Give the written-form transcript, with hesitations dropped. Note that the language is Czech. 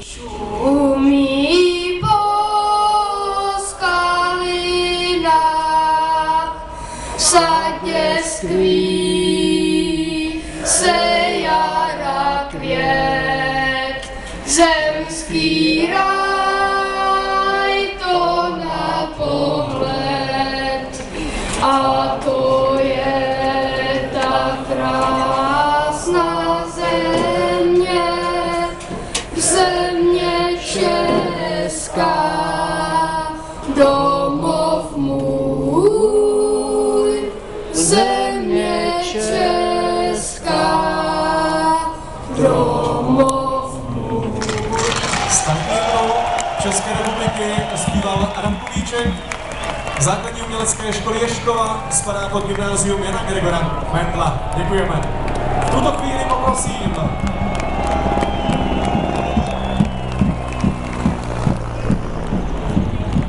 Šumí po skalinách, sadě skví se jara květ, zemský ráj to na pohled, a to je ta krásná země, země česká, domov můj, země česká, domov můj. Stavbou České republiky zpíval Adam Kulíček, základní umělecké školy Ježkova, spadá pod gymnázium Jana Gregora Mendla. Děkujeme. V tuto chvíli poprosím